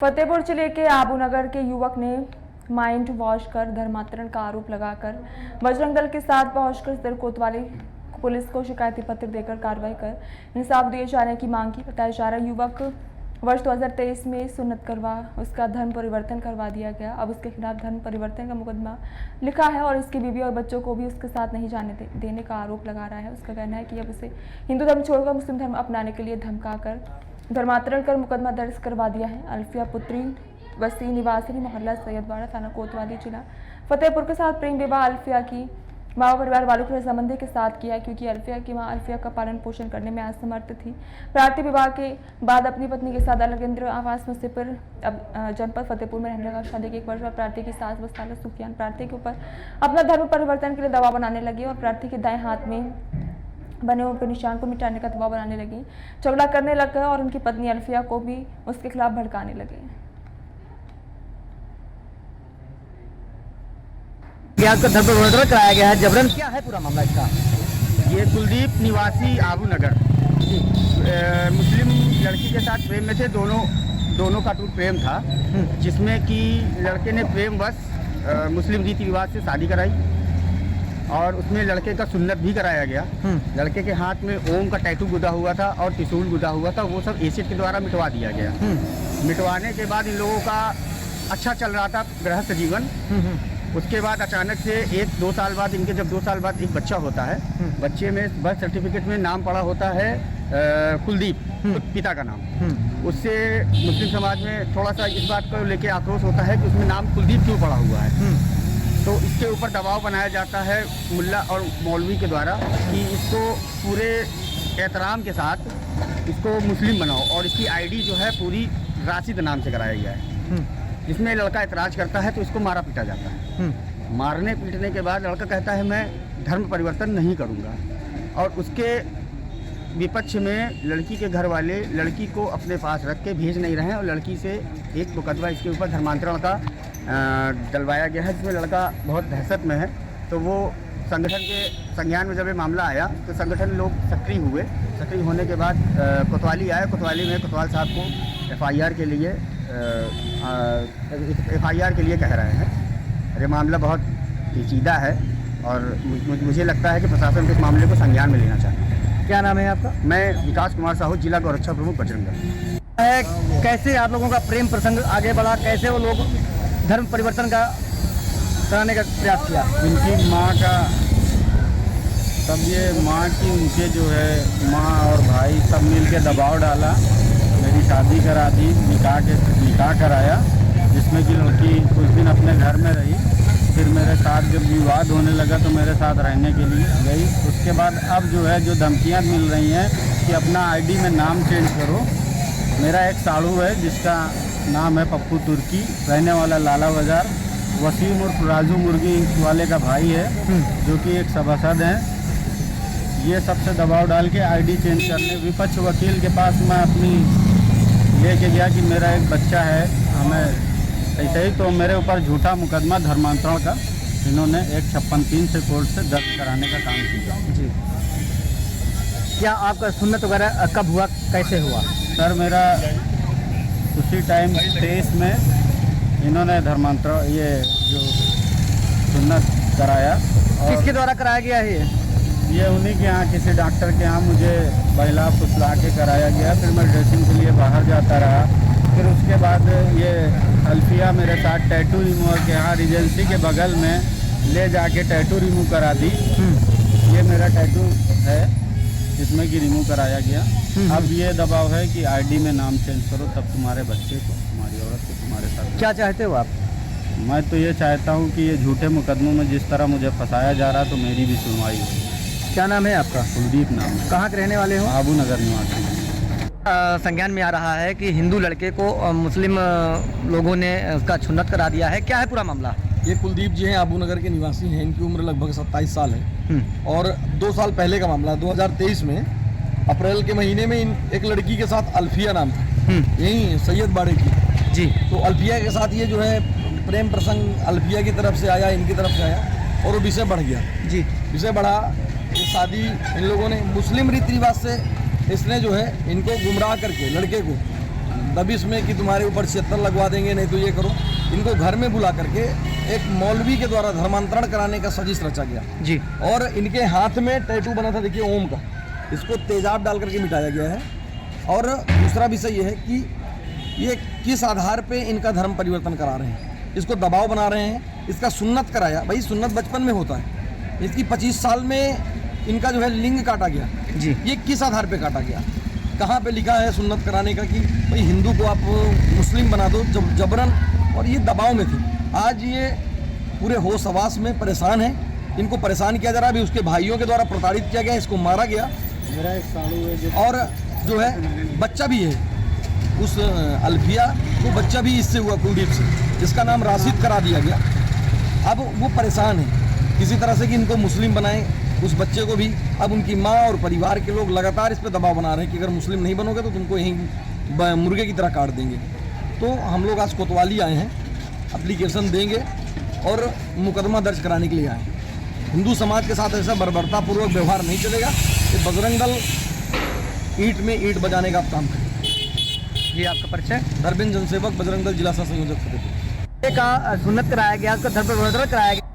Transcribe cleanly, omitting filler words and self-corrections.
फतेहपुर जिले के आबूनगर के युवक ने माइंड वॉश कर धर्मांतरण का आरोप लगाकर बजरंग दल के साथ पहुंचकर सदर कोतवाली पुलिस को शिकायती पत्र देकर कार्रवाई कर इंसाफ दिए जाने की मांग की। बताया जा रहा युवक वर्ष 2023 में सुन्नत करवा उसका धर्म परिवर्तन करवा दिया गया। अब उसके खिलाफ धर्म परिवर्तन का मुकदमा लिखा है और इसकी बीवी और बच्चों को भी उसके साथ नहीं जाने देने का आरोप लगा रहा है। उसका कहना है कि अब उसे हिंदू धर्म छोड़कर मुस्लिम धर्म अपनाने के लिए धमकाकर धर्मांतरण कर मुकदमा दर्ज करवा दिया है। अल्फिया पुत्री बस्ती निवासी मोहल्ला सैयदवाड़ा थाना कोतवाली जिला फतेहपुर के साथ प्रेम विवाह अल्फिया की माँ परिवार वालों के संबंधी के साथ किया, क्योंकि अल्फिया की मां अल्फिया का पालन पोषण करने में असमर्थ थी। प्रार्थी विवाह के बाद अपनी पत्नी के साथ अलग केंद्र आवास मुसीपुर जनपद फतेहपुर में रहने लगा। शादी के एक वर्ष बाद प्रार्थी की सास वसाला सुफियान प्रार्थी के ऊपर अपना धर्म परिवर्तन के लिए दबाव बनाने लगी और प्रार्थी के दाएं हाथ में बने हुए निशान को मिटाने का दबाव बनाने लगी, झगड़ा करने लग गए और उनकी पत्नी अल्फिया को भी उसके खिलाफ भड़काने लगे। आपका धर्म परिवर्तन कराया गया है जबरन, क्या है पूरा मामला इसका? ये कुलदीप निवासी आबूनगर मुस्लिम लड़की के साथ प्रेम में थे। दोनों का टूट प्रेम था, जिसमें कि लड़के ने प्रेमवश मुस्लिम रीति रिवाज से शादी कराई और उसमें लड़के का सुन्नत भी कराया गया। लड़के के हाथ में ओम का टैटू गुदा हुआ था और त्रिशूल गुदा हुआ था, वो सब एसिड के द्वारा मिटवा दिया गया। मिटवाने के बाद इन लोगों का अच्छा चल रहा था गृहस्थ जीवन। उसके बाद अचानक से 1-2 साल बाद इनके जब 2 साल बाद एक बच्चा होता है, बच्चे में बर्थ सर्टिफिकेट में नाम पड़ा होता है कुलदीप, पिता का नाम। उससे मुस्लिम समाज में थोड़ा सा इस बात को लेके आक्रोश होता है कि उसमें नाम कुलदीप क्यों पड़ा हुआ है। तो इसके ऊपर दबाव बनाया जाता है मुल्ला और मौलवी के द्वारा कि इसको पूरे एहतराम के साथ इसको मुस्लिम बनाओ और इसकी आईडी जो है पूरी राशिद नाम से कराया गया है। जिसमें लड़का एतराज़ करता है तो इसको मारा पीटा जाता है। मारने पीटने के बाद लड़का कहता है मैं धर्म परिवर्तन नहीं करूँगा और उसके विपक्ष में लड़की के घर वाले लड़की को अपने पास रख के भेज नहीं रहे हैं और लड़की से एक मुकदमा इसके ऊपर धर्मांतरण का डलवाया गया है, जिसमें लड़का बहुत दहशत में है। तो वो संगठन के संज्ञान में जब ये मामला आया तो संगठन लोग सक्रिय हुए। सक्रिय होने के बाद कोतवाली आए। कोतवाली में कोतवाल साहब को एफआईआर के लिए कह रहे हैं। ये मामला बहुत पेचीदा है और मुझे लगता है कि प्रशासन को इस मामले को संज्ञान में लेना चाहिए। क्या नाम है आपका? मैं विकास कुमार साहू, जिला गौरक्षा प्रमुख बजरंग दल। कैसे आप लोगों का प्रेम प्रसंग आगे बढ़ा, कैसे वो लोग धर्म परिवर्तन का कराने का प्रयास किया? इनकी माँ का तब ये माँ की उनके जो है माँ और भाई सब मिल के दबाव डाला, मेरी शादी करा दी, निकाह कराया, जिसमें कि लड़की कुछ दिन अपने घर में रही। फिर मेरे साथ जब विवाद होने लगा तो मेरे साथ रहने के लिए गई। उसके बाद अब जो है जो धमकियाँ मिल रही हैं कि अपना आईडी में नाम चेंज करो। मेरा एक साड़ू है जिसका नाम है पप्पू तुर्की, रहने वाला लाला बाजार। वसीम उर्फ राजू मुर्गी वाले का भाई है, जो कि एक सभासद हैं। ये सबसे दबाव डाल के आईडी चेंज करने विपक्ष वकील के पास मैं अपनी लेके गया कि मेरा एक बच्चा है, हमें ऐसे ही तो मेरे ऊपर झूठा मुकदमा धर्मांतरण का इन्होंने 156(3) से कोर्ट से दर्ज कराने का काम किया। जी, क्या आपका सुन्नत वगैरह कब हुआ, कैसे हुआ? सर मेरा उसी टाइम 23 में इन्होंने धर्मांतरण ये जो सुन्नत कराया। और किसके द्वारा कराया गया है ये उन्हीं के यहाँ किसी डॉक्टर के यहाँ मुझे बहला फुसला के कराया गया। फिर मैं ड्रेसिंग के लिए बाहर जाता रहा। फिर उसके बाद ये अल्फिया मेरे साथ टैटू रिमूवर के यहाँ रिजेंसी के बगल में ले जाके टैटू रिमूव करा दी। ये मेरा टैटू है जिसमें कि रिमूव कराया गया। अब ये दबाव है कि आईडी में नाम चेंज करो, तब तुम्हारे बच्चे को, तुम्हारी औरत को तुम्हारे साथ। क्या चाहते हो आप? मैं तो ये चाहता हूँ कि ये झूठे मुकदमों में जिस तरह मुझे फंसाया जा रहा तो मेरी भी सुनवाई हो। क्या नाम है आपका? कुलदीप नाम है। कहाँ के रहने वाले हो? आबूनगर निवासी। संज्ञान में आ रहा है कि हिंदू लड़के को मुस्लिम लोगों ने उसका सुन्नत करा दिया है, क्या है पूरा मामला? ये कुलदीप जी हैं, आबूनगर के निवासी हैं। इनकी उम्र लगभग 27 साल है और 2 साल पहले का मामला 2023 में अप्रैल के महीने में एक लड़की के साथ अल्फिया नाम था, यही सैयदवाड़े की। जी, तो अल्फिया के साथ ये जो है प्रेम प्रसंग अल्फिया की तरफ से आया, इनकी तरफ से आया और वो विषय बढ़ गया। जी, विषय बढ़ा, ये शादी इन लोगों ने मुस्लिम रीति रिवाज से, इसने जो है इनको गुमराह करके लड़के को दबिश में कि तुम्हारे ऊपर 76 लगवा देंगे, नहीं तो ये करो। इनको घर में बुला करके एक मौलवी के द्वारा धर्मांतरण कराने का साजिश रचा गया जी। और इनके हाथ में टैटू बना था, देखिए ओम का, इसको तेजाब डाल करके मिटाया गया है। और दूसरा विषय ये है कि ये किस आधार पे इनका धर्म परिवर्तन करा रहे हैं, इसको दबाव बना रहे हैं। इसका सुन्नत कराया, भाई सुन्नत बचपन में होता है, इसकी 25 साल में इनका जो है लिंग काटा गया जी। ये किस आधार पे काटा गया, कहाँ पे लिखा है सुन्नत कराने का कि भाई हिंदू को आप मुस्लिम बना दो जबरन, और ये दबाव में थी। आज ये पूरे होश हवास में परेशान है, इनको परेशान किया जा रहा है। अभी उसके भाइयों के द्वारा प्रताड़ित किया गया, इसको मारा गया, मेरा एक सालू है जो और जो है बच्चा भी है उस अल्फिया को, बच्चा भी इससे हुआ कुलदीप से, जिसका नाम राशिद करा दिया गया। अब वो परेशान है किसी तरह से कि इनको मुस्लिम बनाएं, उस बच्चे को भी। अब उनकी माँ और परिवार के लोग लगातार इस पर दबाव बना रहे हैं कि अगर मुस्लिम नहीं बनोगे तो तुमको यहीं मुर्गे की तरह काट देंगे। तो हम लोग आज कोतवाली आए हैं, एप्लीकेशन देंगे और मुकदमा दर्ज कराने के लिए आए हैं। हिंदू समाज के साथ ऐसा बर्बरतापूर्वक व्यवहार नहीं चलेगा। ये बजरंग दल ईंट में ईंट बजाने का काम करें। ये आपका परिचय? धर्मेंद्र जनसेवक, बजरंग दल जिला सह संयोजक फतेहपुर। का सुन्नत कराया गया, उसका धर्म परिवर्तन कराया गया।